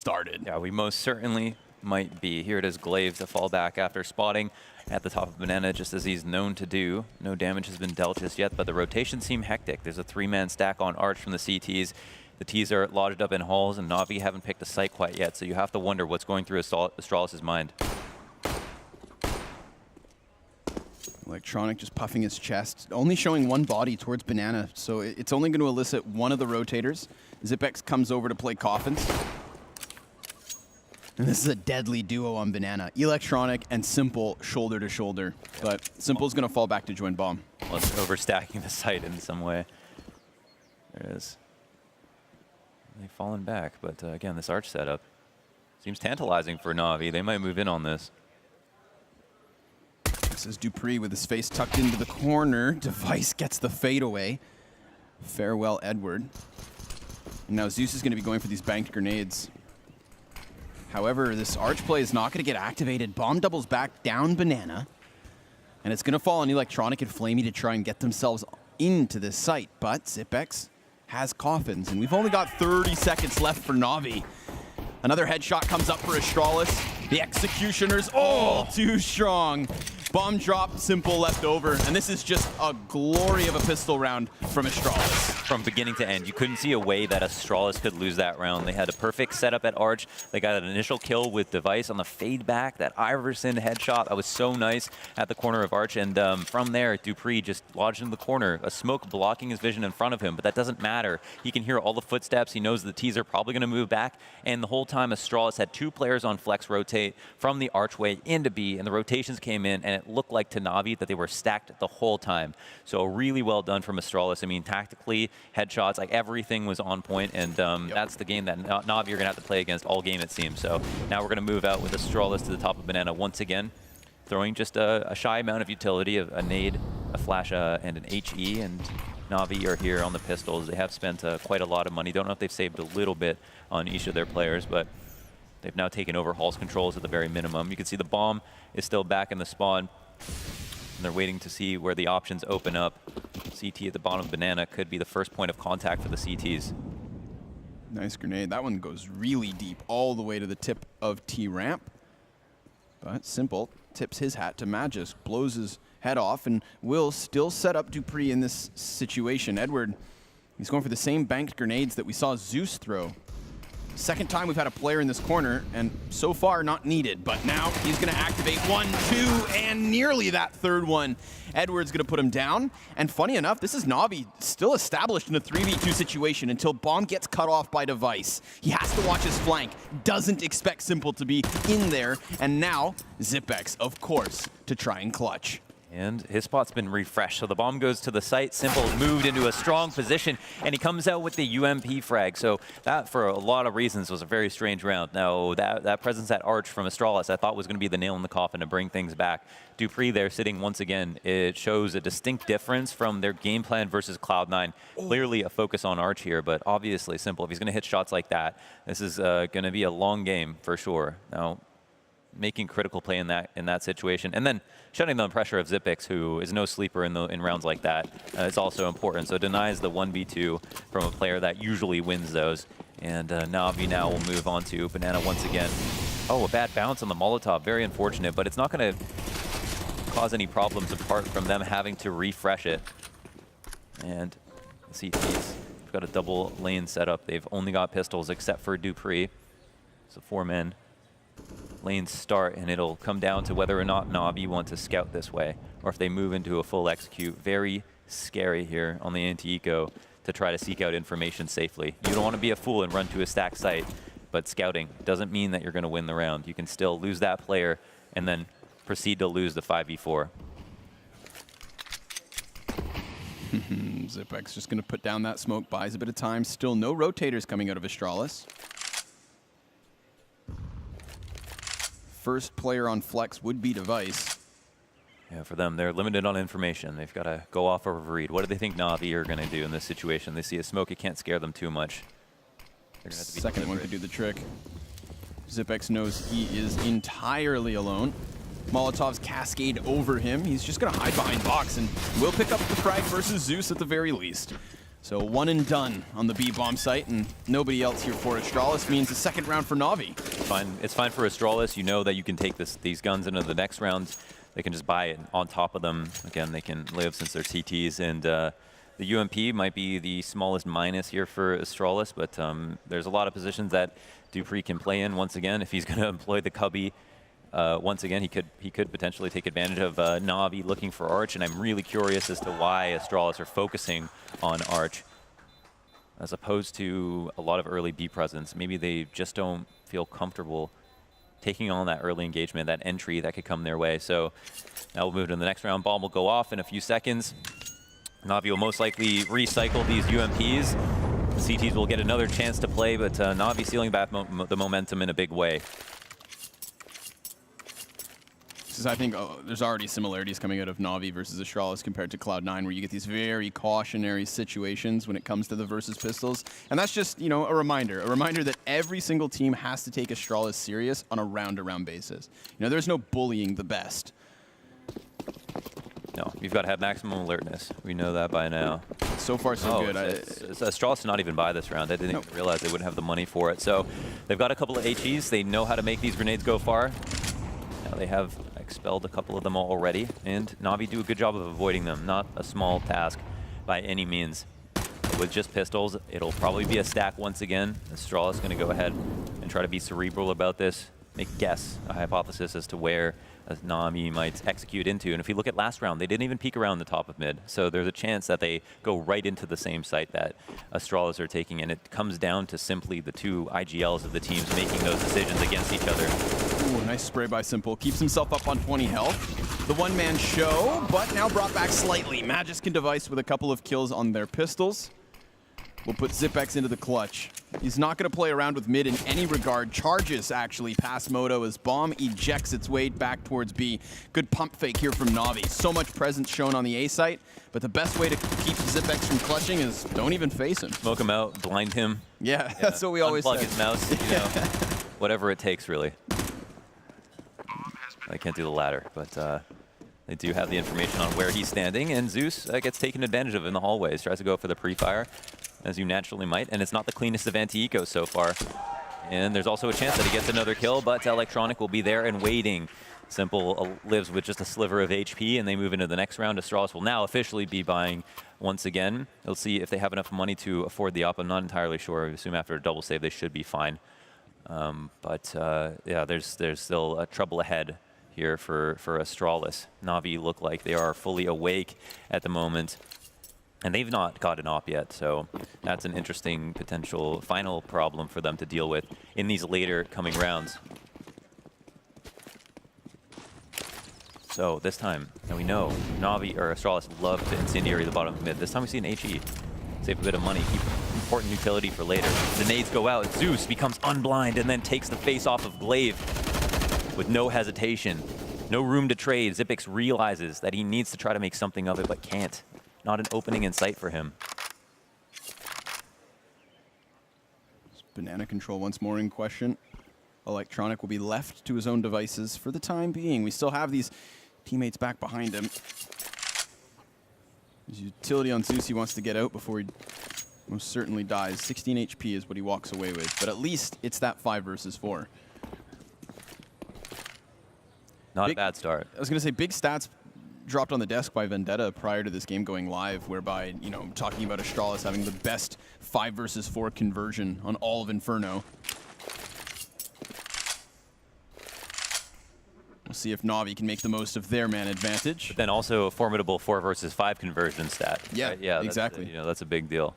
started. Yeah, we most certainly might be. Here it is, Glaive to fall back after spotting at the top of Banana, just as he's known to do. No damage has been dealt just yet, but the rotations seem hectic. There's a 3-man stack on Arch from the CTs. The Ts are lodged up in halls, and NaVi haven't picked a site quite yet, so you have to wonder what's going through Astralis' mind. Electronic just puffing his chest, only showing one body towards Banana, so it's only going to elicit one of the rotators. Zipex comes over to play Coffins. And this is a deadly duo on Banana. Electronic and Simple shoulder to shoulder. But Simple's going to fall back to join Bomb. Well, it's overstacking the site in some way. There it is. They've fallen back, but again, this Arch setup seems tantalizing for NaVi. They might move in on this. This is Dupree with his face tucked into the corner. Device gets the fadeaway. Farewell, Edward. And now Zeus is going to be going for these banked grenades. However, this Arch play is not going to get activated. Bomb doubles back down Banana. And it's going to fall on Electronic and Flamey to try and get themselves into this site. But Zipex has Coffins, and we've only got 30 seconds left for NaVi. Another headshot comes up for Astralis. The Executioners, too strong. Bomb drop, Simple left over, and this is just a glory of a pistol round from Astralis. From beginning to end, you couldn't see a way that Astralis could lose that round. They had a perfect setup at Arch. They got an initial kill with Device on the fade back. That Iverson headshot, that was so nice at the corner of Arch. And from there, Dupree just lodged in the corner, a smoke blocking his vision in front of him, but that doesn't matter. He can hear all the footsteps. He knows the Ts are probably going to move back. And the whole time, Astralis had 2 players on flex rotate from the archway into B, and the rotations came in, and it looked like to NaVi that they were stacked the whole time. So really well done from Astralis. I mean, tactically, headshots, like everything was on point, and that's the game that NaVi are going to have to play against all game, it seems. So now we're going to move out with Astralis to the top of Banana once again, throwing just a shy amount of utility, a nade, a flash, and an HE, and NaVi are here on the pistols. They have spent quite a lot of money. Don't know if they've saved a little bit on each of their players, but they've now taken over Hall's controls at the very minimum. You can see the bomb is still back in the spawn, and they're waiting to see where the options open up. CT at the bottom of Banana could be the first point of contact for the CTs. Nice grenade. That one goes really deep, all the way to the tip of T-ramp. But Simple tips his hat to Magis, blows his head off, and will still set up Dupree in this situation. Edward, he's going for the same banked grenades that we saw Zeus throw. Second time we've had a player in this corner, and so far not needed, but now he's going to activate 1, 2, and nearly that third one. Edward's going to put him down, and funny enough, this is NaVi still established in a 3v2 situation until Bomb gets cut off by Device. He has to watch his flank, doesn't expect Simple to be in there, and now Zipex, of course, to try and clutch. And his spot's been refreshed, so the bomb goes to the site. Simple moved into a strong position, and he comes out with the UMP frag. So that, for a lot of reasons, was a very strange round. Now, that presence at Arch from Astralis I thought was going to be the nail in the coffin to bring things back. Dupree there sitting once again. It shows a distinct difference from their game plan versus Cloud9. Clearly a focus on Arch here, but obviously Simple, if he's going to hit shots like that, this is going to be a long game for sure. Now, making critical play in that situation, and then shutting down the pressure of Zipex, who is no sleeper in rounds like that, is also important. So denies the 1v2 from a player that usually wins those. And NaVi now will move on to Banana once again. Oh, a bad bounce on the Molotov, very unfortunate, but it's not going to cause any problems apart from them having to refresh it. And the CTs have got a double lane setup. They've only got pistols except for Dupree. So 4 men. Lanes start, and it'll come down to whether or not NaVi want to scout this way, or if they move into a full execute. Very scary here on the anti-eco to try to seek out information safely. You don't want to be a fool and run to a stack site, but scouting doesn't mean that you're going to win the round. You can still lose that player and then proceed to lose the 5v4. Zipex just going to put down that smoke, buys a bit of time. Still no rotators coming out of Astralis. First player on flex would be Device. Yeah, for them, they're limited on information. They've got to go off of a read. What do they think NaVi are going to do in this situation? They see a smoke, it can't scare them too much. They're gonna have to be Second one could do the trick. Zipex knows he is entirely alone. Molotovs cascade over him. He's just going to hide behind box and will pick up the frag versus Zeus at the very least. So one and done on the B-bomb site, and nobody else here for Astralis means a second round for NaVi. It's fine for Astralis. You know that you can take these guns into the next round. They can just buy it on top of them. Again, they can live since they're CTs, and the UMP might be the smallest minus here for Astralis, but there's a lot of positions that Dupree can play in once again. If he's going to employ the cubby once again, he could potentially take advantage of NaVi looking for Arch, and I'm really curious as to why Astralis are focusing on Arch as opposed to a lot of early B presence. Maybe they just don't feel comfortable taking on that early engagement, that entry that could come their way. So now we'll move to the next round. Bomb will go off in a few seconds. NaVi will most likely recycle these UMPs. The CTs will get another chance to play, but NaVi stealing back the momentum in a big way. I think there's already similarities coming out of NaVi versus Astralis compared to Cloud9, where you get these very cautionary situations when it comes to the versus pistols. And that's just, a reminder that every single team has to take Astralis serious on a round-to-round basis. There's no bullying the best. No, you've got to have maximum alertness. We know that by now. So far, so good. Astralis did not even buy this round. They didn't even realize they wouldn't have the money for it. So they've got a couple of HEs. They know how to make these grenades go far. Now they have expelled a couple of them already, and NaVi do a good job of avoiding them. Not a small task by any means. With just pistols, it'll probably be a stack once again. Astralis is going to go ahead and try to be cerebral about this, make a hypothesis as to where NaVi might execute into. And if you look at last round, they didn't even peek around the top of mid. So there's a chance that they go right into the same site that Astralis are taking. And it comes down to simply the two IGLs of the teams making those decisions against each other. Ooh, nice spray by Simple. Keeps himself up on 20 health. The one-man show, but now brought back slightly. Magisk can device with a couple of kills on their pistols. We'll put Zipex into the clutch. He's not going to play around with mid in any regard. Charges, actually, past Moto as Bomb ejects its way back towards B. Good pump fake here from NaVi. So much presence shown on the A site, but the best way to keep Zipex from clutching is don't even face him. Smoke him out, blind him. Yeah, that's what we always say. Unplug his mouse, whatever it takes, really. I can't do the latter, but they do have the information on where he's standing, and Zeus gets taken advantage of in the hallways. Tries to go for the pre-fire, as you naturally might, and it's not the cleanest of anti-ecos so far. And there's also a chance that he gets another kill, but Electronic will be there and waiting. Simple lives with just a sliver of HP, and they move into the next round. Astralis will now officially be buying once again. They'll see if they have enough money to afford the op. I'm not entirely sure. I assume after a double save they should be fine. Yeah, there's still trouble ahead here for Astralis. NaVi look like they are fully awake at the moment. And they've not got an op yet, so that's an interesting potential final problem for them to deal with in these later coming rounds. So this time, now we know NaVi or Astralis love to incendiary the bottom of mid. This time we see an HE. Save a bit of money, keep important utility for later. The nades go out, Zeus becomes unblind and then takes the face off of Glaive with no hesitation. No room to trade. Zipex realizes that he needs to try to make something of it, but can't. Not an opening in sight for him. Banana control once more in question. Electronic will be left to his own devices for the time being. We still have these teammates back behind him. His utility on Zeus, he wants to get out before he most certainly dies. 16 HP is what he walks away with, but at least it's that 5 versus 4. Not a bad start. I was going to say, big stats dropped on the desk by Vendetta prior to this game going live, whereby, talking about Astralis having the best 5 versus 4 conversion on all of Inferno. We'll see if NaVi can make the most of their man advantage. But then also a formidable 4 versus 5 conversion stat. Yeah, right? Yeah, exactly. That's a big deal.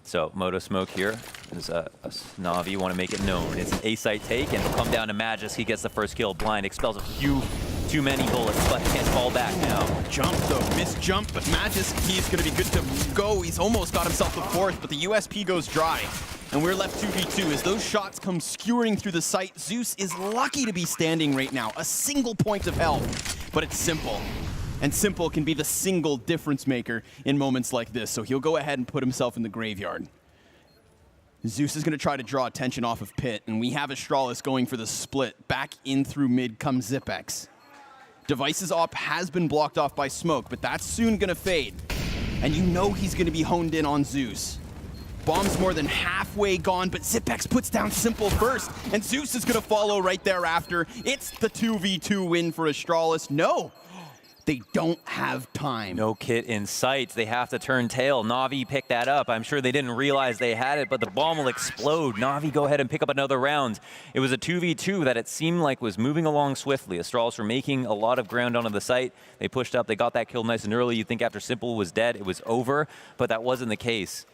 So Moto Smoke here is NaVi want to make it known. It's an A-site take, and it'll come down to Magisk. He gets the first kill. Blind expels a few too many bullets, but can't fall back now. Jump though, missed jump, but Magisk, he's going to be good to go. He's almost got himself the 4th, but the USP goes dry. And we're left 2v2 as those shots come skewering through the site. Zeus is lucky to be standing right now. A single point of health, but it's Simple. And Simple can be the single difference maker in moments like this, so he'll go ahead and put himself in the graveyard. Zeus is going to try to draw attention off of Pit, and we have Astralis going for the split. Back in through mid comes Zipex. Devices op has been blocked off by smoke, but that's soon going to fade. and you know he's going to be honed in on Zeus. Bomb's more than halfway gone, but Zipex puts down Simple first, and Zeus is going to follow right thereafter. It's the 2v2 win for Astralis. No, they don't have time. No kit in sight. They have to turn tail. NaVi picked that up. I'm sure they didn't realize they had it, but the bomb will explode. NaVi go ahead and pick up another round. It was a 2v2 that it seemed like was moving along swiftly. Astralis were making a lot of ground onto the site. They pushed up. They got that kill nice and early. You think after Simple was dead, it was over, but that wasn't the case.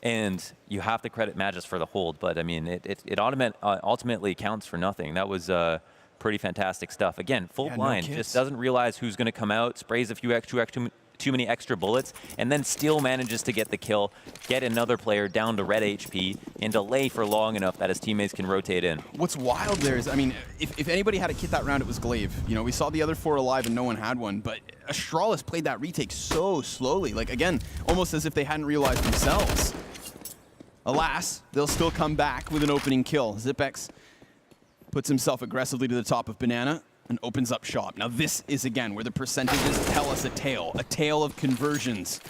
And you have to credit Magus for the hold, but I mean, it ultimately counts for nothing. That was pretty fantastic stuff. Again, full blind, just doesn't realize who's going to come out, sprays a few too many extra bullets, and then still manages to get the kill, get another player down to red HP, and delay for long enough that his teammates can rotate in. What's wild there is, I mean, if anybody had a kit that round, it was Glaive. You know, we saw the other 4 alive and no one had one, but Astralis played that retake so slowly. Like, again, almost as if they hadn't realized themselves. Alas, they'll still come back with an opening kill. Zipex puts himself aggressively to the top of Banana and opens up shop. Now this is, again, where the percentages tell us a tale of conversions.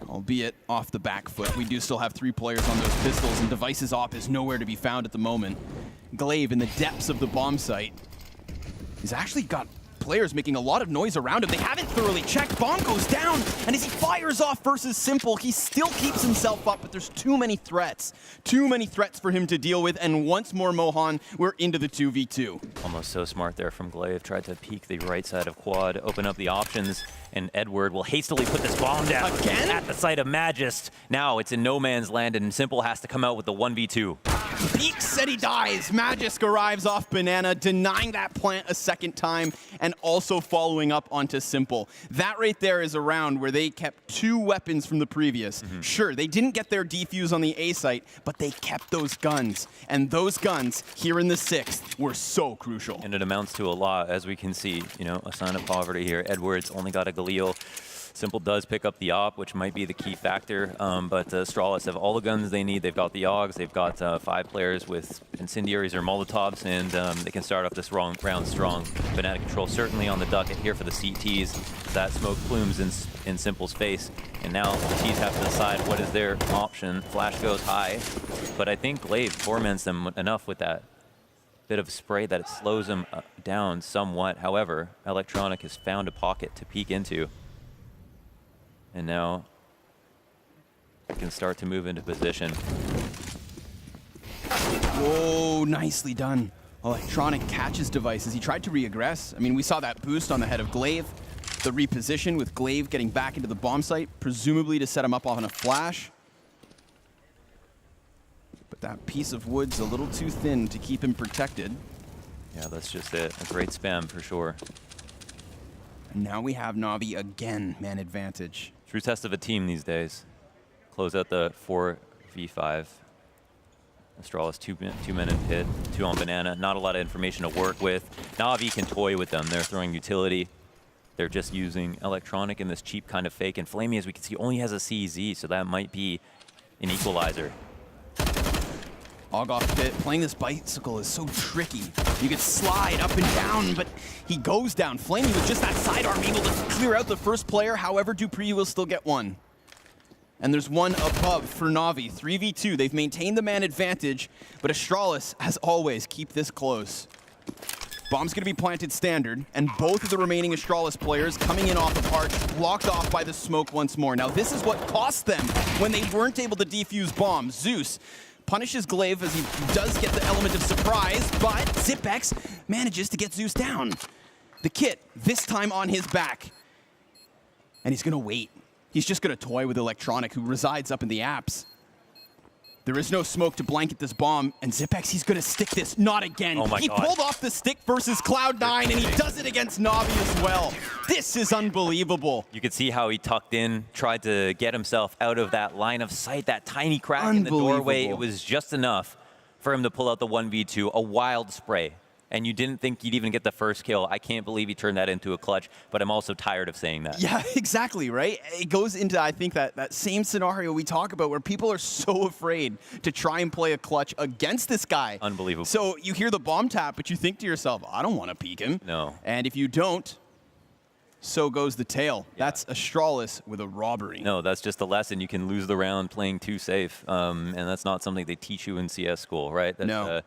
Albeit off the back foot. We do still have 3 players on those pistols, and Device's op is nowhere to be found at the moment. Glaive, in the depths of the bomb site, he's actually got players making a lot of noise around him. They haven't thoroughly checked. Bomb goes down, and as he fires off versus Simple, he still keeps himself up, but there's too many threats. Too many threats for him to deal with, and once more, Mohan, we're into the 2v2. Almost so smart there from Glaive. Tried to peek the right side of quad, open up the options, and Edward will hastily put this bomb down again at the site of Magus. Now it's in no man's land, and Simple has to come out with the 1v2. Peeks and he dies. Magisk arrives off Banana, denying that plant a second time, and also following up onto Simple. That right there is a round where they kept 2 weapons from the previous. Sure, they didn't get their defuse on the A site, but they kept those guns. And those guns, here in the 6th, were so crucial. And it amounts to a lot, as we can see. You know, a sign of poverty here. Edwards only got a Galil. Simple does pick up the op, which might be the key factor, but Astralis have all the guns they need. They've got the AUGs, they've got 5 players with incendiaries or Molotovs, and they can start off this round strong. Fnatic control certainly on the docket here for the CTs. That smoke plumes in Simple's face, and now the T's have to decide what is their option. Flash goes high, but I think Glaive torments them enough with that bit of spray that it slows them down somewhat. However, Electronic has found a pocket to peek into. And now we can start to move into position. Whoa, nicely done. Electronic catches Device as he tried to re-aggress. I mean, we saw that boost on the head of Glaive. The reposition with Glaive getting back into the bomb site, presumably to set him up on a flash. But that piece of wood's a little too thin to keep him protected. Yeah, that's just it. A great spam for sure. And now we have NaVi again, man advantage. True test of a team these days. Close out the 4v5. Astralis, 2 men in pit, 2 on Banana. Not a lot of information to work with. NaVi can toy with them. They're throwing utility. They're just using Electronic in this cheap kind of fake. And Flamey, as we can see, only has a CZ, so that might be an equalizer. AUG off pit. Playing this bicycle is so tricky. You could slide up and down, but he goes down. Flamey with just that sidearm able to clear out the first player. However, Dupree will still get one. And there's one above for NaVi. 3v2. They've maintained the man advantage, but Astralis, as always, keep this close. Bomb's going to be planted standard, and both of the remaining Astralis players coming in off of Arch, blocked off by the smoke once more. Now, this is what cost them when they weren't able to defuse Bomb. Zeus punishes Glaive as he does get the element of surprise, but Zipex manages to get Zeus down. The kit, this time on his back. And he's going to wait. He's just going to toy with Electronic, who resides up in the apps. There is no smoke to blanket this bomb, and Zipex, he's going to stick this. Not again. Oh my God. Pulled off the stick versus Cloud9, and he does it against NaVi as well. This is unbelievable. You could see how he tucked in, tried to get himself out of that line of sight, that tiny crack in the doorway. It was just enough for him to pull out the 1v2, a wild spray. And you didn't think you'd even get the first kill. I can't believe he turned that into a clutch, but I'm also tired of saying that. Yeah, exactly, right? It goes into, I think, that same scenario we talk about where people are so afraid to try and play a clutch against this guy. Unbelievable. So you hear the bomb tap, but you think to yourself, I don't want to peek him. No. And if you don't, So goes the tail. Yeah. That's Astralis with a robbery. No, that's just the lesson. You can lose the round playing too safe, and that's not something they teach you in CS school, right? That's, no.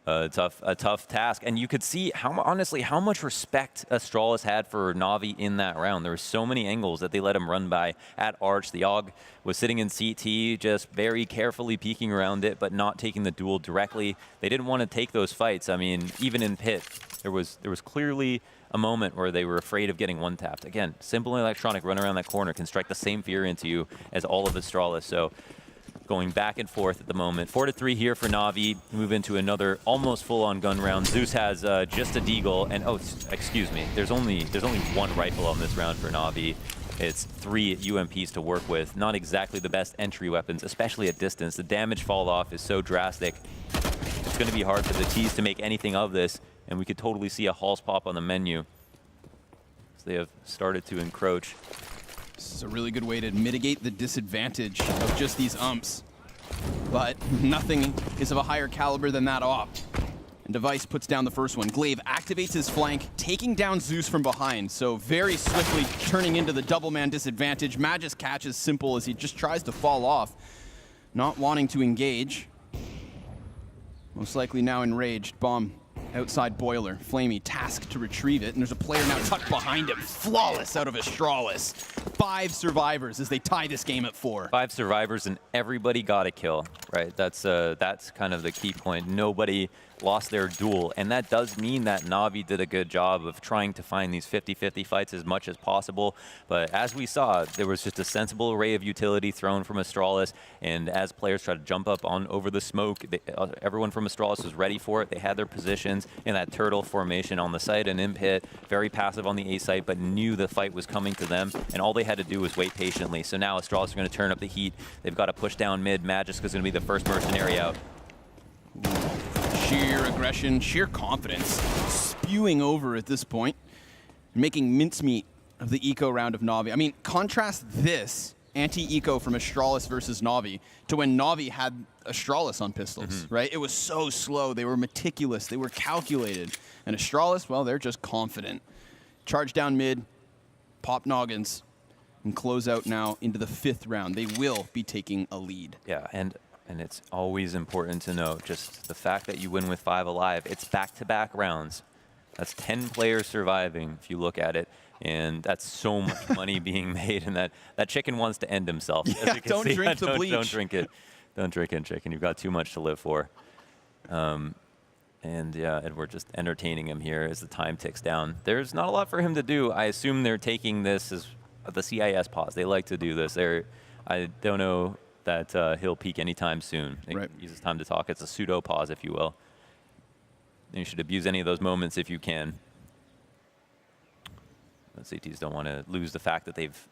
A tough task. And you could see, honestly, how much respect Astralis had for NaVi in that round. There were so many angles that they let him run by at Arch. The AUG was sitting in CT, just very carefully peeking around it, but not taking the duel directly. They didn't want to take those fights. I mean, even in pit, there was clearly a moment where they were afraid of getting one-tapped. Again, simple electronic run around that corner can strike the same fear into you as all of Astralis. So going back and forth at the moment. 4-3 here for NaVi. Move into another almost full-on gun round. Zeus has just a deagle, and oh, excuse me. There's only one rifle on this round for NaVi. It's 3 UMPs to work with. Not exactly the best entry weapons, especially at distance. The damage fall off is so drastic. It's going to be hard for the T's to make anything of this, and we could totally see a Halls pop on the menu. So they have started to encroach. This is a really good way to mitigate the disadvantage of just these umps. But nothing is of a higher caliber than that op. And Device puts down the first one. Glaive activates his flank, taking down Zeus from behind. So very swiftly turning into the double man disadvantage. Magus catches Simple as he just tries to fall off, not wanting to engage. Most likely now enraged. Bomb outside boiler. Flamey tasked to retrieve it, and there's a player now tucked behind him. Flawless out of Astralis. 5 survivors as they tie this game at 4. 5 survivors and everybody got a kill, right? That's kind of the key point. Nobody lost their duel, and that does mean that NaVi did a good job of trying to find these 50-50 fights as much as possible. But as we saw, there was just a sensible array of utility thrown from Astralis, and as players tried to jump up on over the smoke, everyone from Astralis was ready for it. They had their positions in that turtle formation on the site and in pit, very passive on the A site, but knew the fight was coming to them, and all they had to do was wait patiently. So now Astralis are going to turn up the heat. They've got to push down mid. Magisk is going to be the first mercenary out. Sheer aggression, sheer confidence, spewing over at this point, making mincemeat of the eco round of NaVi. I mean, contrast this anti-eco from Astralis versus NaVi to when NaVi had Astralis on pistols, right? It was so slow. They were meticulous. They were calculated. And Astralis, well, they're just confident. Charge down mid, pop noggins, and close out now into the 5th round. They will be taking a lead. Yeah, and it's always important to note just the fact that you win with 5 alive. It's back-to-back rounds. That's 10 players surviving if you look at it. And that's so much money being made. And that chicken wants to end himself. Yeah, don't drink the bleach. Don't drink it. Don't drink it, chicken. You've got too much to live for. And yeah, Edward just entertaining him here as the time ticks down. There's not a lot for him to do. I assume they're taking this as the CIS pause. They like to do this. I don't know that he'll peak anytime soon. Right. Use his time to talk. It's a pseudo pause, if you will. And you should abuse any of those moments if you can. The CTs don't want to lose the fact that they've,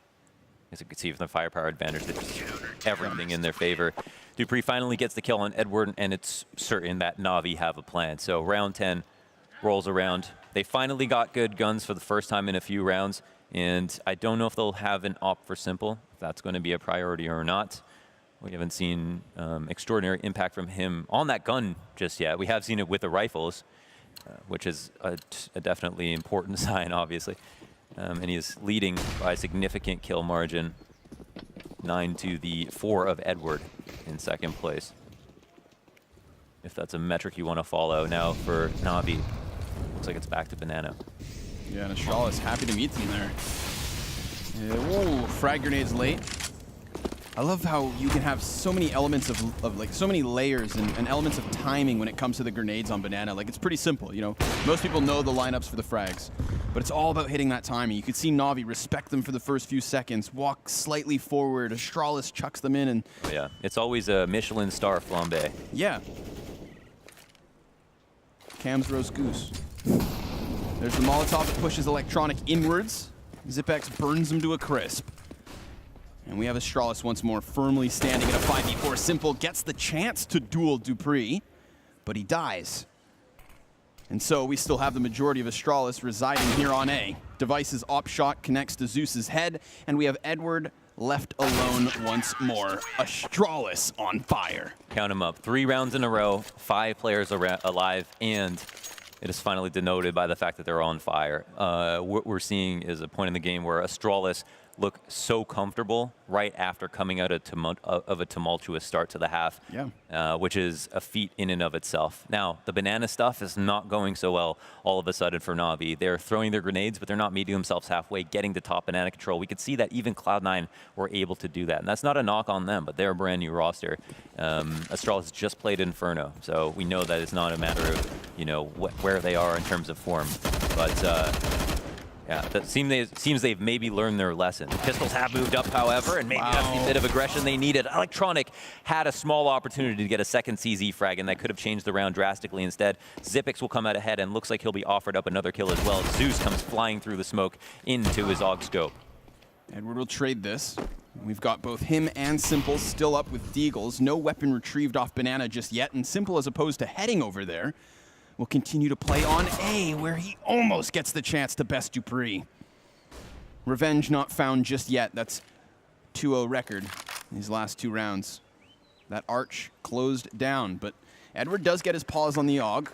as you can see from the firepower advantage, they just everything in their favor. Dupree finally gets the kill on Edward, and it's certain that NaVi have a plan. So round 10 rolls around. They finally got good guns for the first time in a few rounds, and I don't know if they'll have an op for Simple, if that's going to be a priority or not. We haven't seen extraordinary impact from him on that gun just yet. We have seen it with the rifles, which is a definitely important sign, obviously. And he is leading by a significant kill margin, 9-4 of Edward in 2nd place. If that's a metric you want to follow now for NaVi, looks like it's back to Banana. Yeah, and Astralis happy to meet them there. Yeah, ooh, frag grenades late. I love how you can have so many elements of like so many layers and elements of timing when it comes to the grenades on Banana. Like, it's pretty simple, you know. Most people know the lineups for the frags, but it's all about hitting that timing. You can see NaVi respect them for the first few seconds, walk slightly forward. Astralis chucks them in, and oh, yeah, it's always a Michelin star flambe. Yeah. Cam's roast goose. There's the Molotov that pushes electronic inwards. Zipex burns him to a crisp. And we have Astralis once more firmly standing at a 5v4. Simple gets the chance to duel Dupree, but he dies. And so we still have the majority of Astralis residing here on A. Device's op shot connects to Zeus's head, and we have Edward left alone once more. Astralis on fire. Count them up. 3 rounds in a row, 5 players alive, and it is finally denoted by the fact that they're on fire. What we're seeing is a point in the game where Astralis look so comfortable right after coming out of a tumultuous start to the half, which is a feat in and of itself. Now, the banana stuff is not going so well all of a sudden for NaVi. They're throwing their grenades, but they're not meeting themselves halfway, getting to top banana control. We could see that even Cloud9 were able to do that. And that's not a knock on them, but they're a brand new roster. Astralis just played Inferno, so we know that it's not a matter of, you know, where they are in terms of form. But yeah, it seems they've maybe learned their lesson. The Pistols have moved up, however, and maybe that's the bit of aggression they needed. Electronic had a small opportunity to get a second CZ frag, and that could have changed the round drastically. Instead, Xyp9x will come out ahead, and looks like he'll be offered up another kill as well. Zeus comes flying through the smoke into his AUG scope. Edward will trade this. We've got both him and Simple still up with Deagles. No weapon retrieved off Banana just yet, and Simple, as opposed to heading over there, will continue to play on A, where he almost gets the chance to best Dupree. Revenge not found just yet. That's 2-0 record in these last 2 rounds. That arch closed down, but Edward does get his paws on the AUG.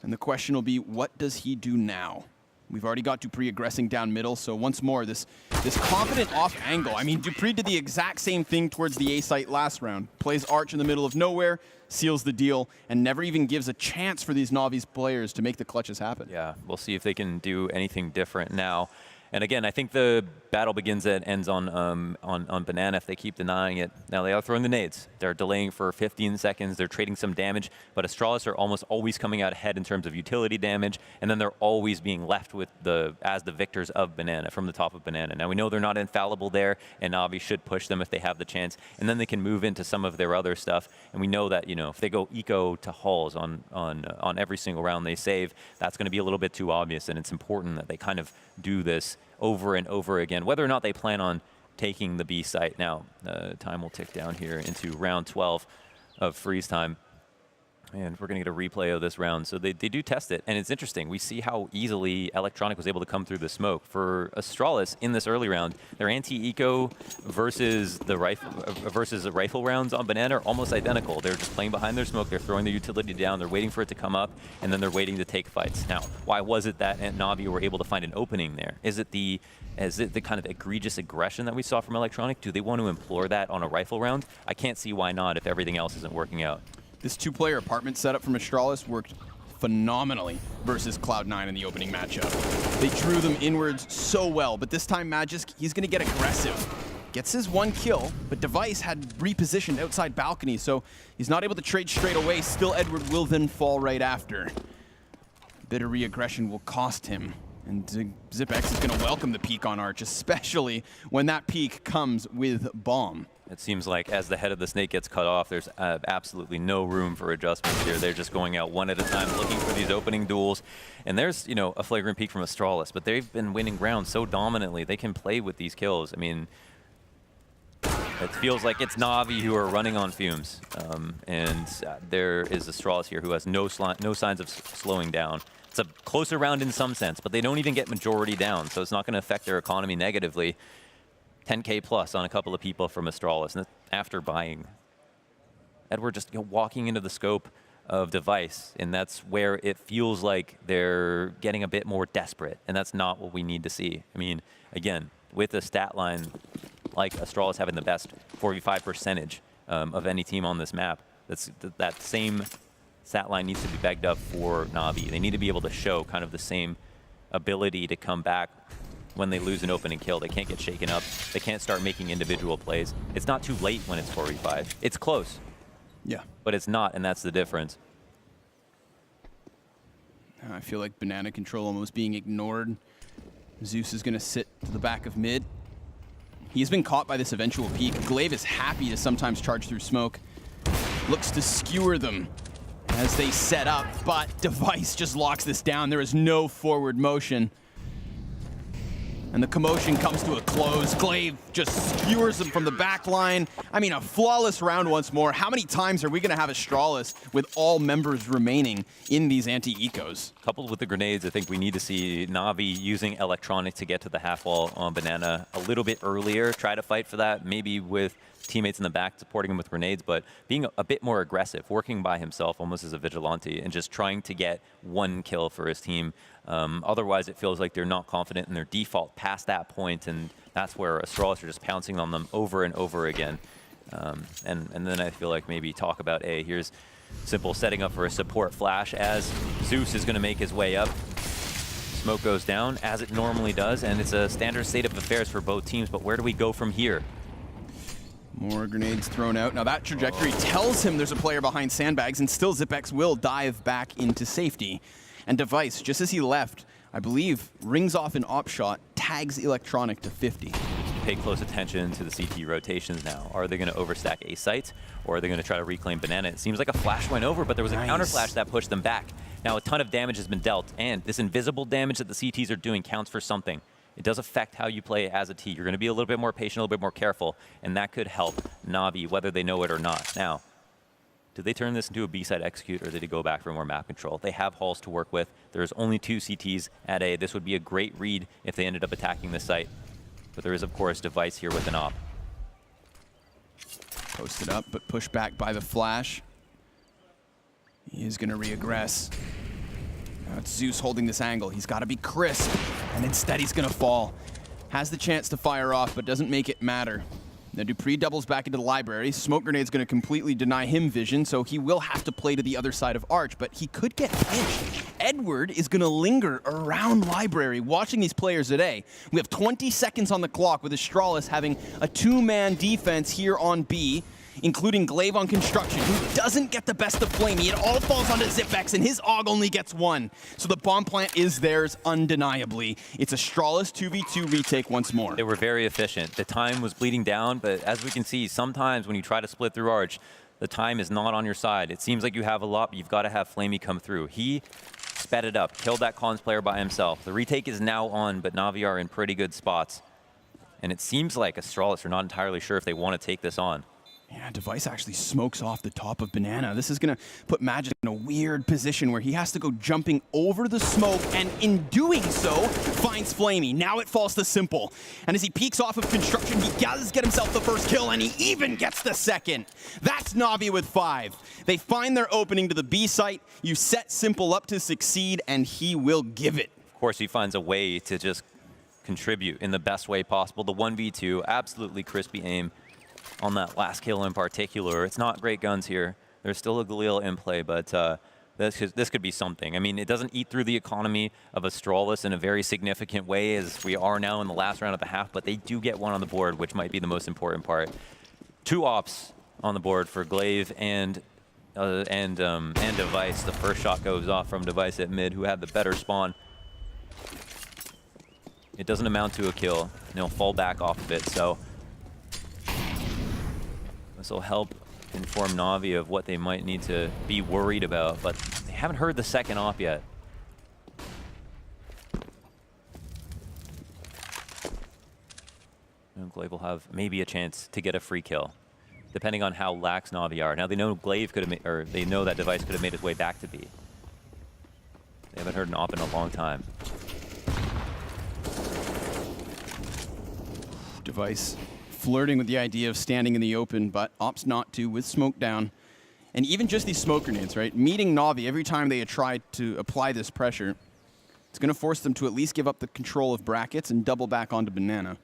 And the question will be, what does he do now? We've already got Dupree aggressing down middle, so once more, this confident off angle. I mean, Dupree did the exact same thing towards the A site last round. Plays arch in the middle of nowhere, seals the deal, and never even gives a chance for these NaVi's players to make the clutches happen. Yeah, we'll see if they can do anything different now. And again, I think the battle begins and ends on Banana if they keep denying it. Now, they are throwing the nades. They're delaying for 15 seconds. They're trading some damage, but Astralis are almost always coming out ahead in terms of utility damage, and then they're always being left with as the victors of Banana from the top of Banana. Now, we know they're not infallible there, and NaVi should push them if they have the chance, and then they can move into some of their other stuff. And we know that, you know, if they go eco to hulls on every single round they save, that's going to be a little bit too obvious, and it's important that they kind of do this over and over again, whether or not they plan on taking the B site. Now, time will tick down here into round 12 of freeze time. And we're going to get a replay of this round. So they do test it, and it's interesting. We see how easily Electronic was able to come through the smoke. For Astralis in this early round, their anti-eco versus the rifle rounds on Banana are almost identical. They're just playing behind their smoke. They're throwing their utility down. They're waiting for it to come up, and then they're waiting to take fights. Now, why was it that NaVi were able to find an opening there? Is it the kind of egregious aggression that we saw from Electronic? Do they want to implore that on a rifle round? I can't see why not if everything else isn't working out. This 2-player apartment setup from Astralis worked phenomenally versus Cloud9 in the opening matchup. They drew them inwards so well, but this time Magisk, he's going to get aggressive. Gets his 1 kill, but Device had repositioned outside balcony, so he's not able to trade straight away. Still, Edward will then fall right after. Bit of re-aggression will cost him, and Xyp9x is going to welcome the peek on Arch, especially when that peek comes with Bomb. It seems like as the head of the snake gets cut off, there's absolutely no room for adjustments here. They're just going out one at a time, looking for these opening duels. And there's, you know, a flagrant peek from Astralis, but they've been winning rounds so dominantly. They can play with these kills. I mean, it feels like it's NaVi who are running on fumes. There is Astralis here who has no signs of slowing down. It's a closer round in some sense, but they don't even get majority down, so it's not going to affect their economy negatively. 10K plus on a couple of people from Astralis, and after buying. Edward just walking into the scope of Device, and that's where it feels like they're getting a bit more desperate, and that's not what we need to see. I mean, again, with a stat line like Astralis having the best 4v5 percentage of any team on this map, that same stat line needs to be begged up for NaVi. They need to be able to show kind of the same ability to come back when they lose an opening kill. They can't get shaken up. They can't start making individual plays. It's not too late when it's 4v5. It's close. Yeah. But it's not, and that's the difference. I feel like banana control almost being ignored. Zeus is going to sit to the back of mid. He's been caught by this eventual peek. Glaive is happy to sometimes charge through smoke. Looks to skewer them as they set up, but Device just locks this down. There is no forward motion. And the commotion comes to a close. Glaive just skewers him from the back line. I mean, a flawless round once more. How many times are we going to have Astralis with all members remaining in these anti-ecos? Coupled with the grenades, I think we need to see NaVi using electronic to get to the half wall on Banana a little bit earlier. Try to fight for that, maybe with teammates in the back supporting him with grenades, but being a bit more aggressive, working by himself almost as a vigilante and just trying to get one kill for his team. Otherwise, it feels like they're not confident in their default past that point, and that's where Astralis are just pouncing on them over and over again. And then I feel like maybe talk about, here's Simple setting up for a support flash as Zeus is going to make his way up. Smoke goes down, as it normally does, and it's a standard state of affairs for both teams, but where do we go from here? More grenades thrown out. Now that trajectory tells him there's a player behind sandbags, and still Zipex will dive back into safety. And Device, just as he left, I believe, rings off an op shot, tags Electronic to 50. Pay close attention to the CT rotations now. Are they going to overstack A site, or are they going to try to reclaim Banana? It seems like a flash went over, but there was a counter flash that pushed them back. Now a ton of damage has been dealt, and this invisible damage that the CTs are doing counts for something. It does affect how you play as a T. You're going to be a little bit more patient, a little bit more careful, and that could help NaVi, whether they know it or not. Now, did they turn this into a B-side execute, or did they go back for more map control? They have halls to work with. There's only 2 CTs at A. This would be a great read if they ended up attacking this site. But there is, of course, Device here with an op. Posted up, but pushed back by the flash. He is going to reaggress. Now it's Zeus holding this angle. He's got to be crisp, and instead he's going to fall. Has the chance to fire off, but doesn't make it matter. Now Dupree doubles back into the library. Smoke Grenade's going to completely deny him vision, so he will have to play to the other side of Arch, but he could get pinched. Edward is going to linger around library, watching these players at A. We have 20 seconds on the clock with Astralis having a 2-man defense here on B, including Glaive on construction, who doesn't get the best of Flamey. It all falls onto Zipex, and his AUG only gets 1. So the bomb plant is theirs undeniably. It's Astralis 2v2 retake once more. They were very efficient. The time was bleeding down, but as we can see, sometimes when you try to split through Arch, the time is not on your side. It seems like you have a lot, but you've got to have Flamey come through. He sped it up, killed that cons player by himself. The retake is now on, but NaVi are in pretty good spots. And it seems like Astralis are not entirely sure if they want to take this on. Yeah, Device actually smokes off the top of Banana. This is going to put Magic in a weird position where he has to go jumping over the smoke, and in doing so, finds Flamey. Now it falls to Simple. And as he peeks off of construction, he does get himself the first kill, and he even gets the second. That's NaVi with 5. They find their opening to the B site. You set Simple up to succeed, and he will give it. Of course, he finds a way to just contribute in the best way possible. The 1v2, absolutely crispy aim on that last kill in particular. It's not great guns here. There's still a Galil in play, but this could be something. I mean, it doesn't eat through the economy of Astralis in a very significant way, as we are now in the last round of the half, but they do get 1 on the board, which might be the most important part. 2 ops on the board for Glaive and Device. The first shot goes off from Device at mid, who had the better spawn. It doesn't amount to a kill. They'll fall back off of it, so this will help inform NaVi of what they might need to be worried about, but they haven't heard the second op yet. And Glaive will have maybe a chance to get a free kill, depending on how lax NaVi are. Now they know Glaive could have, or they know that Device could have made his way back to B. They haven't heard an op in a long time. Device flirting with the idea of standing in the open, but opts not to with smoke down. And even just these smoke grenades, right? Meeting NaVi every time they try to apply this pressure, it's going to force them to at least give up the control of brackets and double back onto Banana.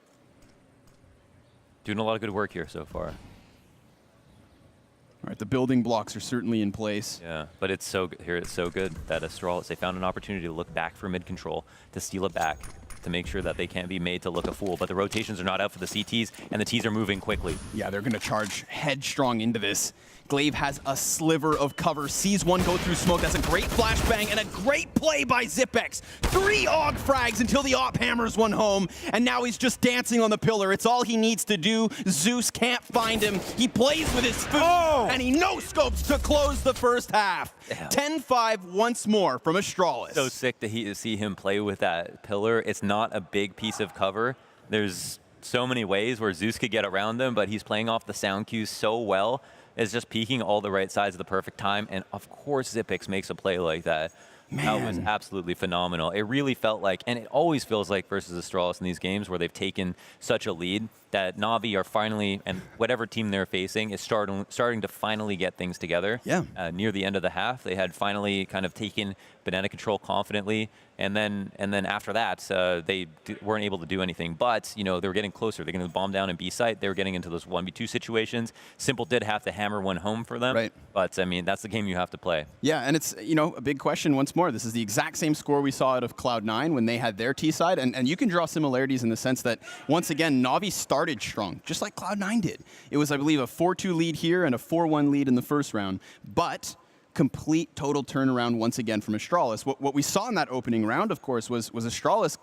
Doing a lot of good work here so far. All right, the building blocks are certainly in place. Yeah, but it's so good here. It's so good that Astralis, they found an opportunity to look back for mid control, to steal it back, to make sure that they can't be made to look a fool. But the rotations are not out for the CTs, and the Ts are moving quickly. Yeah, they're going to charge headstrong into this. Glaive has a sliver of cover, sees one go through smoke. That's a great flashbang and a great play by Zipex. 3 AUG frags until the op hammers one home, and now he's just dancing on the pillar. It's all he needs to do. Zeus can't find him. He plays with his foot, and he no-scopes to close the first half. 10-5 once more from Astralis. So sick to see him play with that pillar. It's not a big piece of cover. There's so many ways where Zeus could get around them, but he's playing off the sound cues so well. Is just peeking all the right sides at the perfect time, and of course Zipex makes a play like that. Man. That was absolutely phenomenal. It really felt like, and it always feels like versus Astralis in these games where they've taken such a lead, that NaVi are finally, and whatever team they're facing is starting to finally get things together. Yeah. Near the end of the half, they had finally kind of taken banana control confidently, and then after that, they weren't able to do anything. But they were getting closer. They're getting the bomb down in B site. They were getting into those 1v2 situations. Simple did have to hammer one home for them. Right. But I mean, that's the game you have to play. Yeah, and it's a big question once more. This is the exact same score we saw out of Cloud9 when they had their T side, and you can draw similarities in the sense that once again NaVi started strong, just like Cloud9 did. It was, I believe, a 4-2 lead here and a 4-1 lead in the first round, but complete total turnaround once again from Astralis. What we saw in that opening round, of course, was Astralis.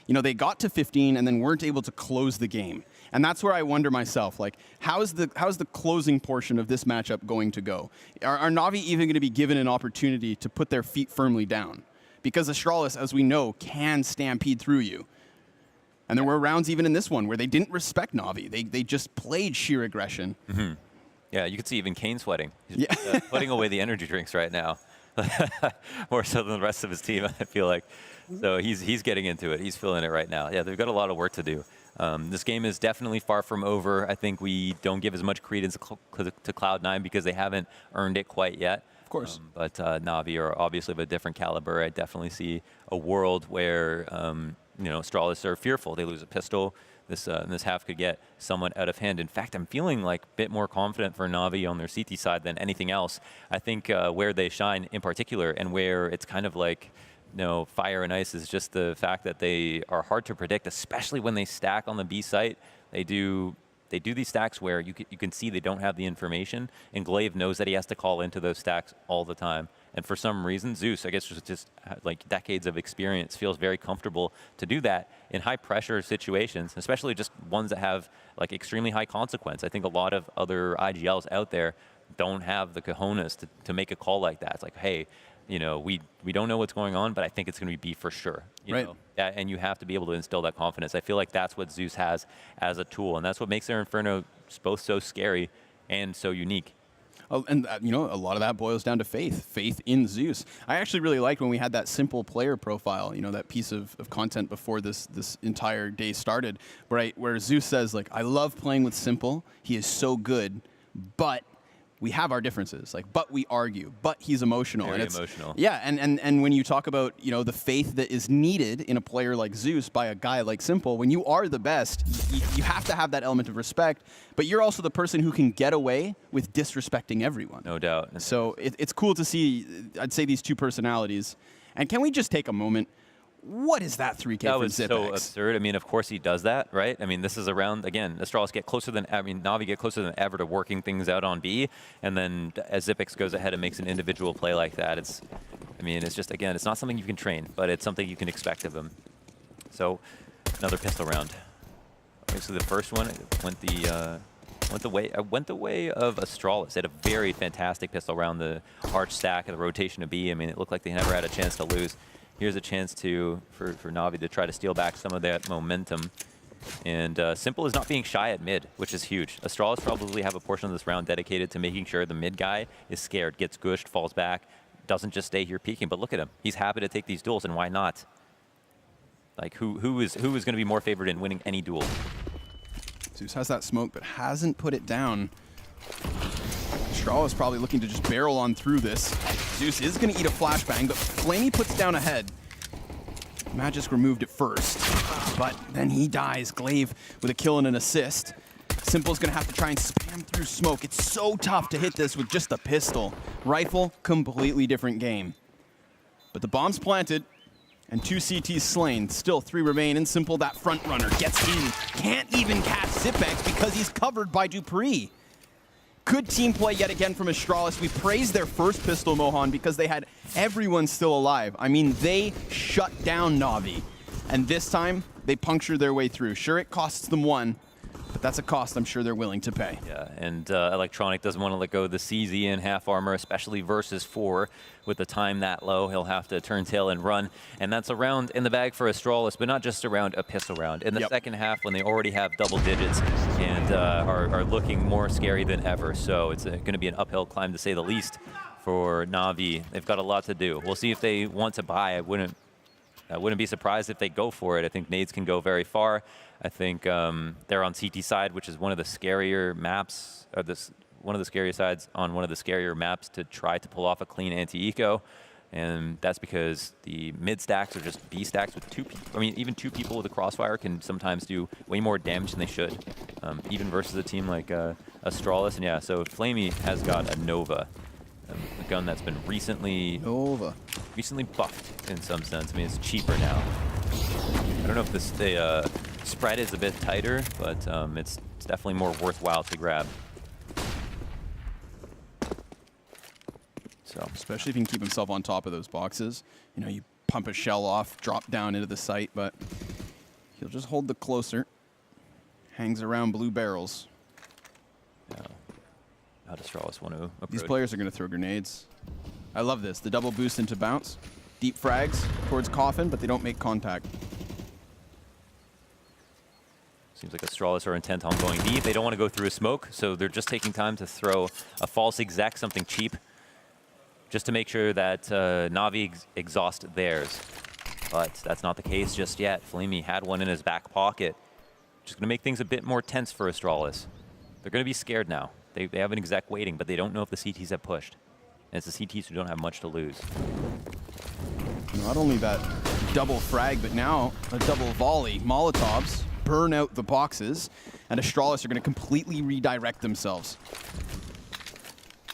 They got to 15 and then weren't able to close the game. And that's where I wonder myself, like, how's the closing portion of this matchup going to go? Are NaVi even going to be given an opportunity to put their feet firmly down? Because Astralis, as we know, can stampede through you. And there were rounds even in this one where they didn't respect NaVi. They just played sheer aggression. Mm-hmm. Yeah, you could see even Kane sweating. He's Yeah. putting away the energy drinks right now. More so than the rest of his team, I feel like. So he's getting into it. He's feeling it right now. Yeah, they've got a lot of work to do. This game is definitely far from over. I think we don't give as much credence to Cloud9 because they haven't earned it quite yet. Of course. But NaVi are obviously of a different caliber. I definitely see a world where Astralis are fearful. They lose a pistol. This half could get somewhat out of hand. In fact, I'm feeling like a bit more confident for NaVi on their CT side than anything else. I think where they shine in particular and where it's kind of like fire and ice is just the fact that they are hard to predict, especially when they stack on the B site. They do these stacks where you can see they don't have the information, and Glaive knows that he has to call into those stacks all the time. And for some reason, Zeus, I guess just like decades of experience, feels very comfortable to do that in high-pressure situations, especially just ones that have like extremely high consequence. I think a lot of other IGLs out there don't have the cojones to make a call like that. It's like, hey, we don't know what's going on, but I think it's going to be B for sure. Right. Yeah, and you have to be able to instill that confidence. I feel like that's what Zeus has as a tool, and that's what makes their Inferno both so scary and so unique. Oh, and a lot of that boils down to faith in Zeus. I actually really liked when we had that simple player profile, that piece of content before this entire day started, right, where Zeus says, like, I love playing with Simple. He is so good, but we have our differences, but we argue, but he's emotional. Very emotional. Yeah, and when you talk about, the faith that is needed in a player like Zeus by a guy like Simple, when you are the best, you have to have that element of respect, but you're also the person who can get away with disrespecting everyone. No doubt. So it's cool to see, I'd say, these two personalities. And can we just take a moment? What is that 3K that from was Zipex? so absurd. I mean, of course he does that, right? I mean, this is around, again, Astralis NaVi get closer than ever to working things out on B, and then as Zipex goes ahead and makes an individual play like that, it's just, again, it's not something you can train, but it's something you can expect of him. So, another pistol round. Obviously, the first one went the way of Astralis. They had a very fantastic pistol round, the arch stack and the rotation of B. I mean, it looked like they never had a chance to lose. Here's a chance for NaVi to try to steal back some of that momentum. And Simple is not being shy at mid, which is huge. Astralis probably have a portion of this round dedicated to making sure the mid guy is scared, gets gushed, falls back, doesn't just stay here peeking. But look at him. He's happy to take these duels, and why not? Like, who is going to be more favored in winning any duel? Zeus has that smoke, but hasn't put it down. Astralis probably looking to just barrel on through this. Zeus is going to eat a flashbang, but Flamey puts down a head. Magisk removed it first, but then he dies. Glaive with a kill and an assist. Simple's going to have to try and spam through smoke. It's so tough to hit this with just a pistol. Rifle, completely different game. But the bomb's planted, and 2 CTs slain. Still 3 remain, and Simple, that front runner, gets in. Can't even catch Zipex because he's covered by Dupree. Good team play yet again from Astralis. We praised their first pistol, Mohan, because they had everyone still alive. I mean, they shut down NaVi. And this time, they punctured their way through. Sure, it costs them one, but that's a cost I'm sure they're willing to pay. Yeah, and Electronic doesn't want to let go of the CZ in half armor, especially versus 4. With the time that low, he'll have to turn tail and run. And that's a round in the bag for Astralis, but not just a pistol round. In the second half, when they already have double digits and are looking more scary than ever. So it's going to be an uphill climb, to say the least, for Navi. They've got a lot to do. We'll see if they want to buy. I wouldn't be surprised if they go for it. I think nades can go very far. I think they're on CT side, which is one of the scarier maps, or one of the scarier sides on one of the scarier maps to try to pull off a clean anti-eco. And that's because the mid stacks are just B stacks with 2 people. I mean, even 2 people with a crossfire can sometimes do way more damage than they should, even versus a team like Astralis. And yeah, so Flamey has got a Nova, a gun that's been recently buffed in some sense. I mean, it's cheaper now. I don't know if the spread is a bit tighter, but it's definitely more worthwhile to grab. So, especially if he can keep himself on top of those boxes. You know, you pump a shell off, drop down into the site, but he'll just hold the closer. Hangs around blue barrels. Yeah. How does Astralis want to approach? These players are going to throw grenades. I love this. The double boost into bounce. Deep frags towards coffin, but they don't make contact. Seems like Astralis are intent on going deep. They don't want to go through a smoke, so they're just taking time to throw a false exec, something cheap, just to make sure that Navi exhaust theirs. But that's not the case just yet. Flamey had one in his back pocket. Just going to make things a bit more tense for Astralis. They're going to be scared now. They have an exec waiting, but they don't know if the CTs have pushed. And it's the CTs who don't have much to lose. Not only that double frag, but now a double volley. Molotovs burn out the boxes, and Astralis are going to completely redirect themselves.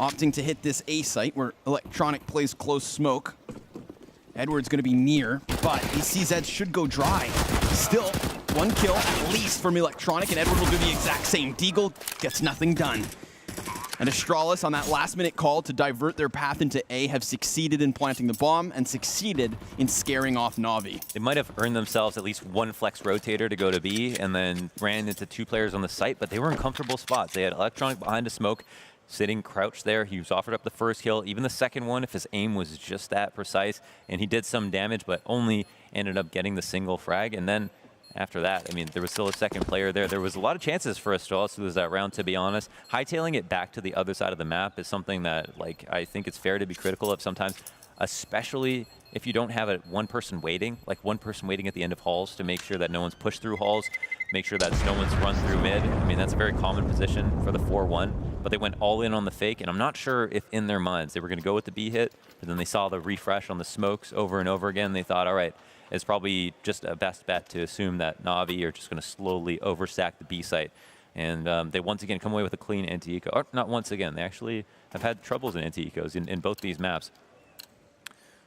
Opting to hit this A site where Electronic plays close smoke. Edward's going to be near, but these CZs should go dry. Still, 1 kill at least from Electronic, and Edward will do the exact same. Deagle gets nothing done. And Astralis, on that last-minute call to divert their path into A, have succeeded in planting the bomb and succeeded in scaring off Navi. They might have earned themselves at least 1 flex rotator to go to B and then ran into 2 players on the site, but they were in comfortable spots. They had Electronic behind a smoke, sitting crouched there. He was offered up the first kill, even the second one, if his aim was just that precise. And he did some damage, but only ended up getting the single frag. And then after that, I mean, there was still a second player there. There was a lot of chances for Astralis to lose that round, to be honest. Hightailing it back to the other side of the map is something that, like, I think it's fair to be critical of sometimes, especially if you don't have one person waiting, like one person waiting at the end of halls to make sure that no one's pushed through halls, make sure that no one's run through mid. I mean, that's a very common position for the 4-1, but they went all in on the fake, and I'm not sure if in their minds they were going to go with the B hit, but then they saw the refresh on the smokes over and over again. They thought, all right, it's probably just a best bet to assume that Navi are just going to slowly overstack the B site. And they once again come away with a clean anti-eco. Or not once again, they actually have had troubles in anti-ecos in both these maps.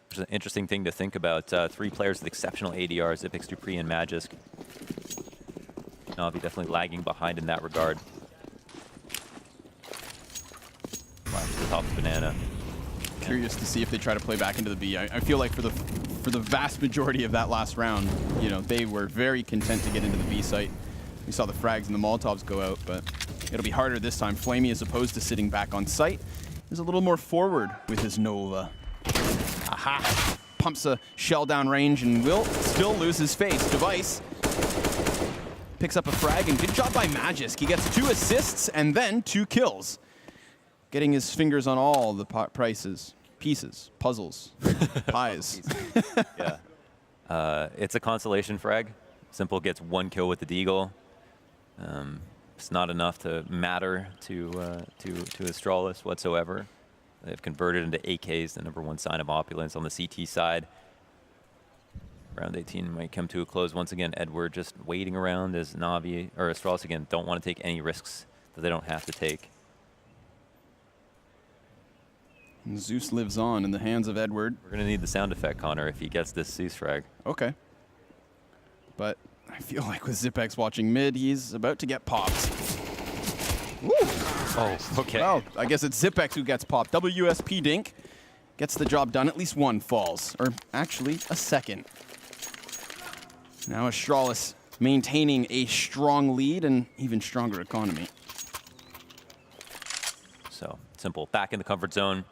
Which is an interesting thing to think about. 3 players with exceptional ADRs, Ipix, Dupree, and Magisk. Navi definitely lagging behind in that regard. Flash to the top of Banana. Curious to see if they try to play back into the B. I feel like for the vast majority of that last round, you know, they were very content to get into the B site. We saw the frags and the Molotovs go out, but it'll be harder this time. Flamey, as opposed to sitting back on site, is a little more forward with his Nova. Aha! Pumps a shell down range and will still lose his face. Device picks up a frag, and good job by Magisk. He gets 2 assists and then 2 kills. Getting his fingers on all the pieces, puzzles, pies. Yeah. It's a consolation frag. Simple gets 1 kill with the Deagle. It's not enough to matter to Astralis whatsoever. They've converted into AKs, the #1 sign of opulence on the CT side. Round 18 might come to a close once again. Edward just waiting around as Navi, or Astralis again, don't want to take any risks that they don't have to take. And Zeus lives on in the hands of Edward. We're going to need the sound effect, Connor, if he gets this Zeus frag. Okay. But I feel like with Zipex watching mid, he's about to get popped. Oh, okay. Well, I guess it's Zipex who gets popped. WSP Dink gets the job done. At least one falls, or actually a second. Now Astralis maintaining a strong lead and even stronger economy. So, simple. Back in the comfort zone.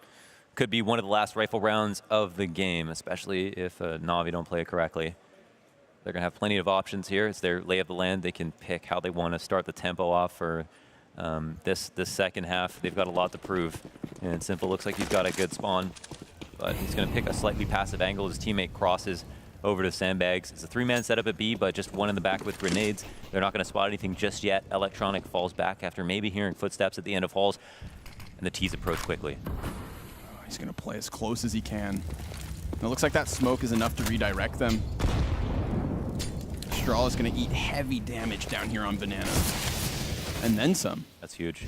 Could be one of the last rifle rounds of the game, especially if NaVi don't play it correctly. They're going to have plenty of options here. It's their lay of the land. They can pick how they want to start the tempo off for this second half. They've got a lot to prove. And Simple looks like he's got a good spawn, but he's going to pick a slightly passive angle. His teammate crosses over to sandbags. It's a 3-man setup at B, but just one in the back with grenades. They're not going to spot anything just yet. Electronic falls back after maybe hearing footsteps at the end of halls, and the T's approach quickly. He's going to play as close as he can. And it looks like that smoke is enough to redirect them. Astralis is going to eat heavy damage down here on Banana. And then some. That's huge.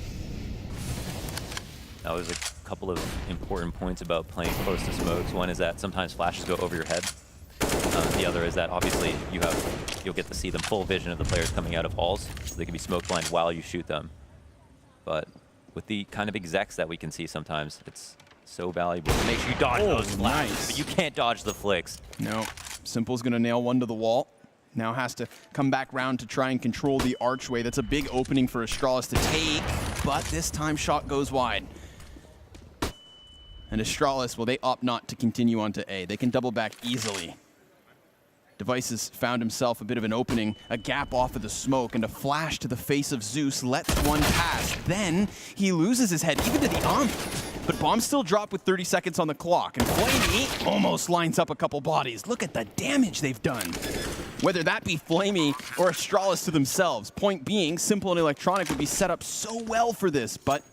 That was a couple of important points about playing close to smokes. One is that sometimes flashes go over your head. The other is that obviously you'll get to see the full vision of the players coming out of halls, so they can be smoke blind while you shoot them. But with the kind of execs that we can see sometimes, it's so valuable to make sure you dodge those flashes, nice. but you can't dodge the flicks. No, Simple's going to nail one to the wall. Now has to come back round to try and control the archway. That's a big opening for Astralis to take, but this time shot goes wide. And Astralis, well, they opt not to continue on to A. They can double back easily. Devices found himself a bit of an opening, a gap off of the smoke, and a flash to the face of Zeus lets one pass. Then he loses his head, even to the arm. But bombs still drop with 30 seconds on the clock, and Flamey almost lines up a couple bodies. Look at the damage they've done. Whether that be Flamey or Astralis to themselves. Point being, Simple and Electronic would be set up so well for this, but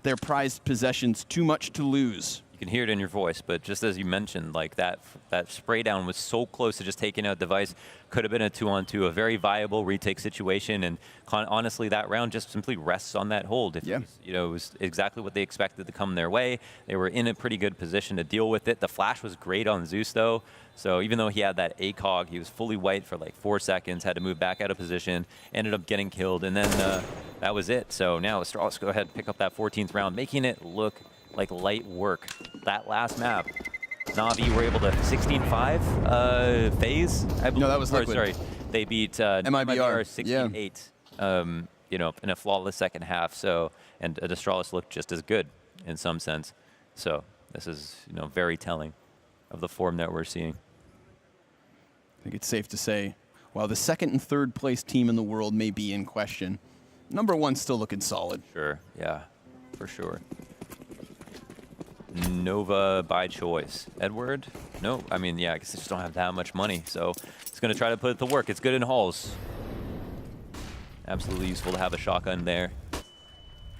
their prized possessions too much to lose. You can hear it in your voice, but just as you mentioned, like that spray down was so close to just taking out Device. Could have been a 2-on-2, a very viable retake situation, and honestly, that round just simply rests on that hold. If it was, it was exactly what they expected to come their way. They were in a pretty good position to deal with it. The flash was great on Zeus, though. So even though he had that ACOG, he was fully white for like 4 seconds, had to move back out of position, ended up getting killed, and then that was it. So now Astralis go ahead and pick up that 14th round, making it look like light work. That last map, NaVi were able to 16-5 phase, I believe. No, that was Liquid. Sorry, they beat MIBR 16-8. In a flawless second half. So, and Astralis looked just as good in some sense. So this is very telling of the form that we're seeing. I think it's safe to say, while the second and third place team in the world may be in question, number one's still looking solid. Sure, yeah, for sure. Nova by choice. Edward? No, I mean, yeah, I guess they just don't have that much money, so it's going to try to put it to work. It's good in halls. Absolutely useful to have a shotgun there.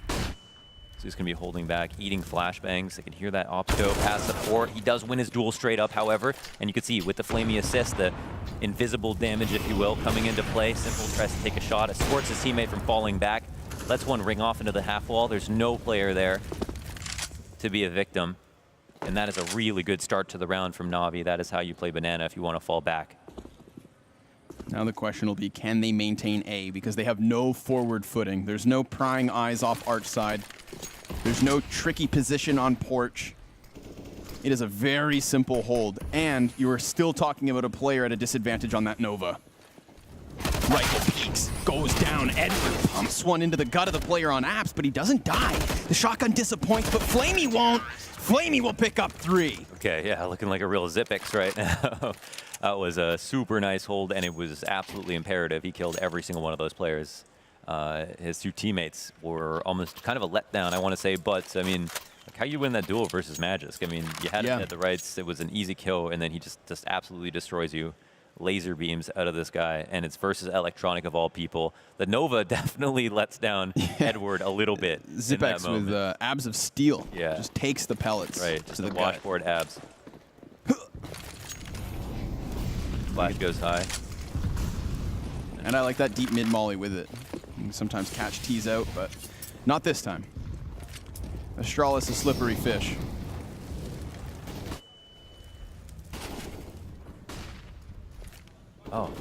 So he's going to be holding back, eating flashbangs. They can hear that ops go past the port. He does win his duel straight up, however, and you can see with the Flamey assist, the invisible damage, if you will, coming into play. Simple tries to take a shot, escorts his teammate from falling back, lets one ring off into the half wall. There's no player there to be a victim, and that is a really good start to the round from NaVi. That is how you play Banana if you want to fall back. Now the question will be, can they maintain A? Because they have no forward footing. There's no prying eyes off arch side. There's no tricky position on porch. It is a very simple hold, and you are still talking about a player at a disadvantage on that Nova. Rifle peaks, goes down. Edward pumps one into the gut of the player on apps, but he doesn't die. The shotgun disappoints, but Flamey won't. Flamey will pick up 3. Okay, yeah, looking like a real Zipex right now. That was a super nice hold, and it was absolutely imperative. He killed every single one of those players. His 2 teammates were almost kind of a letdown, I want to say, but I mean, like how you win that duel versus Magisk? I mean, you had it at the rights. It was an easy kill, and then he just absolutely destroys you. Laser beams out of this guy, and it's versus Electronic of all people. The Nova definitely lets down Edward a little bit. Zipex with abs of steel. Yeah. Just takes the pellets. Right, just to the the gut. washboard abs. Flash goes high. And I like that deep mid molly with it. You can sometimes catch T's out, but not this time. Astralis, a slippery fish. Oh,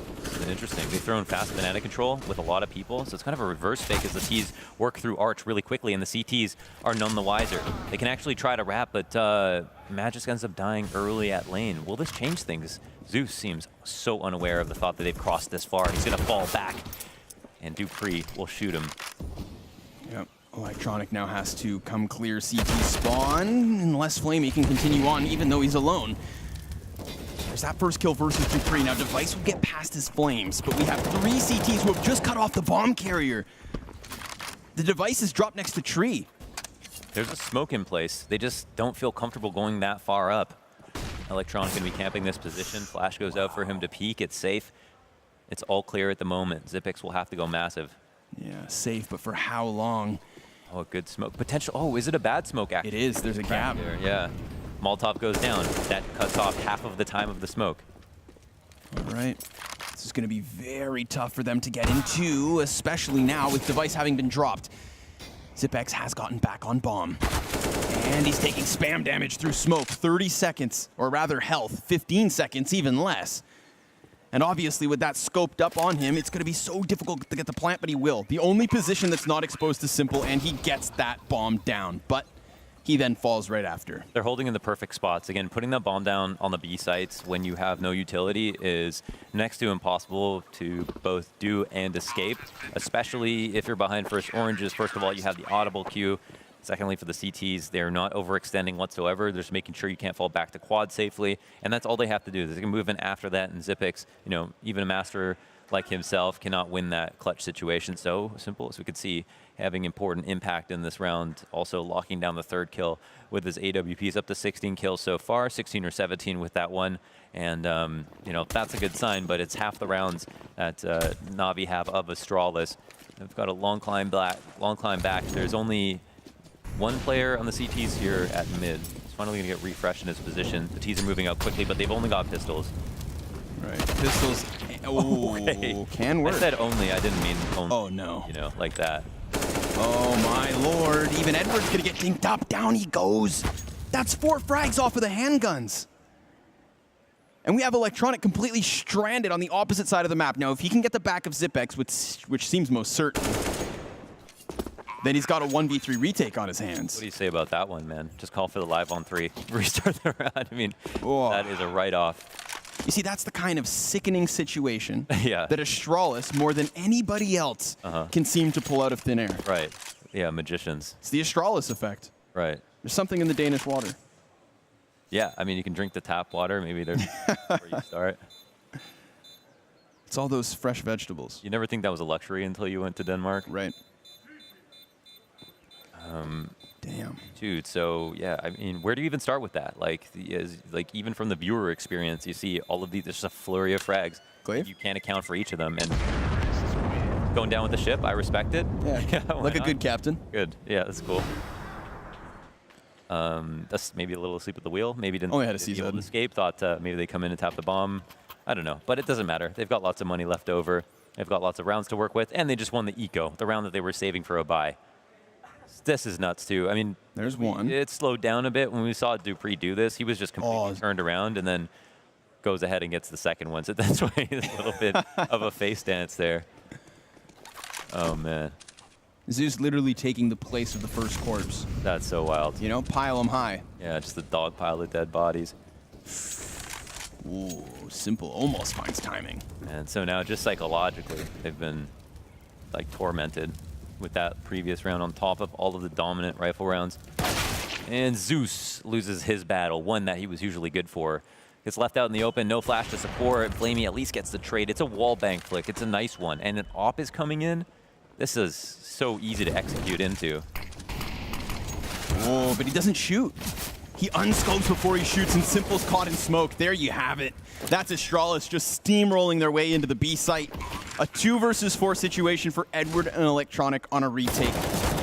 an interesting. They've thrown fast banana control with a lot of people, so it's kind of a reverse fake as the Ts work through Arch really quickly, and the CTs are none the wiser. They can actually try to wrap, but Magisk ends up dying early at lane. Will this change things? Zeus seems so unaware of the thought that they've crossed this far. He's going to fall back, and Dupree will shoot him. Yep. Electronic now has to come clear CT spawn, unless Flamey can continue on even though he's alone. There's that first kill versus Dupree. Now Device will get past his flames, but we have 3 CTs who have just cut off the bomb carrier. The Device is dropped next to tree. There's a smoke in place. They just don't feel comfortable going that far up. Electronic going to be camping this position. Flash goes out for him to peek. It's safe. It's all clear at the moment. Xyp9x will have to go massive. Yeah, safe, but for how long? Oh, good smoke. Potential. Oh, is it a bad smoke, actually? It is. There's a gap. There, yeah. Molotov goes down. That cuts off half of the time of the smoke. All right. This is going to be very tough for them to get into, especially now with Device having been dropped. Xyp9x has gotten back on bomb. And he's taking spam damage through smoke. 30 seconds, or rather health. 15 seconds, even less. And obviously with that scoped up on him, it's going to be so difficult to get the plant, but he will. The only position that's not exposed to Simple, and he gets that bomb down. But he then falls right after. They're holding in the perfect spots. Again, putting that bomb down on the B sites when you have no utility is next to impossible to both do and escape, especially if you're behind first oranges. First of all, you have the audible queue. Secondly, for the CTs, they're not overextending whatsoever. They're just making sure you can't fall back to quad safely, and that's all they have to do. They can move in after that, and Xyp9x, you know, even a master like himself cannot win that clutch situation. So Simple, as we could see, having important impact in this round, also locking down the 3rd kill with his AWPs up to 16 kills so far, 16 or 17 with that one. And, you know, that's a good sign, but it's half the rounds that NaVi have of Astralis. They've got a long climb back. There's only one player on the CTs here at mid. He's finally going to get refreshed in his position. The Ts are moving out quickly, but they've only got pistols. Right, pistols. Oh, okay. Can work. I said only, I didn't mean only. Oh, no. You know, like that. Oh, my lord. Even Edward's going to get dinked up. Down he goes. That's 4 frags off of the handguns. And we have Electronic completely stranded on the opposite side of the map. Now, if he can get the back of Xyp9x, which seems most certain, then he's got a 1v3 retake on his hands. What do you say about that one, man? Just call for the live on 3. Restart the round. I mean, oh. That is a write-off. You see, that's the kind of sickening situation yeah. that Astralis, more than anybody else, can seem to pull out of thin air. Right. Yeah, magicians. It's the Astralis effect. Right. There's something in the Danish water. Yeah, I mean, you can drink the tap water. Maybe there's where you start. It's all those fresh vegetables. You never think that was a luxury until you went to Denmark? Right. Damn. Dude, so yeah, I mean, where do you even start with that? Like, even from the viewer experience, you see all of these, there's just a flurry of frags. Glaive? You can't account for each of them. And going down with the ship, I respect it. Yeah, like a good captain. Good, yeah, that's cool. That's maybe a little asleep at the wheel. Maybe didn't only had a be able CZ. to escape. Thought maybe they come in and tap the bomb. I don't know, but it doesn't matter. They've got lots of money left over. They've got lots of rounds to work with, and they just won the eco, the round that they were saving for a buy. This is nuts too. I mean, there's one. It slowed down a bit when we saw Dupree do this. He was just completely turned around and then goes ahead and gets the second one. So that's why there's a little bit of a face dance there. Oh man. Zeus literally taking the place of the first corpse. That's so wild. You know, pile them high. Yeah, just a dog pile of dead bodies. Ooh, Simple almost finds timing. And so now just psychologically, they've been like tormented with that previous round on top of all of the dominant rifle rounds. And Zeus loses his battle, one that he was usually good for. Gets left out in the open, no flash to support. Flamey at least gets the trade. It's a wall bank flick. It's a nice one. And an op is coming in. This is so easy to execute into. Oh, but he doesn't shoot. He unscopes before he shoots, and Simple's caught in smoke. There you have it. That's Astralis just steamrolling their way into the B site. A 2 versus 4 situation for Edward and Electronic on a retake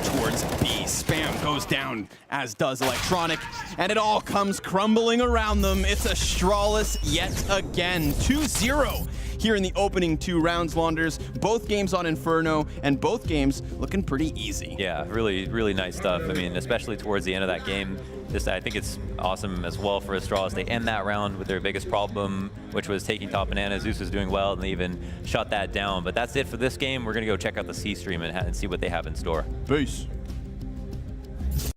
towards B. Spam goes down, as does Electronic, and it all comes crumbling around them. It's Astralis yet again. 2-0 here in the opening 2 rounds, Launders. Both games on Inferno, and both games looking pretty easy. Yeah, really, really nice stuff. I mean, especially towards the end of that game. I think it's awesome as well for Astralis. They end that round with their biggest problem, which was taking top banana. Zeus was doing well, and they even shut that down. But that's it for this game. We're going to go check out the C stream and see what they have in store. Peace.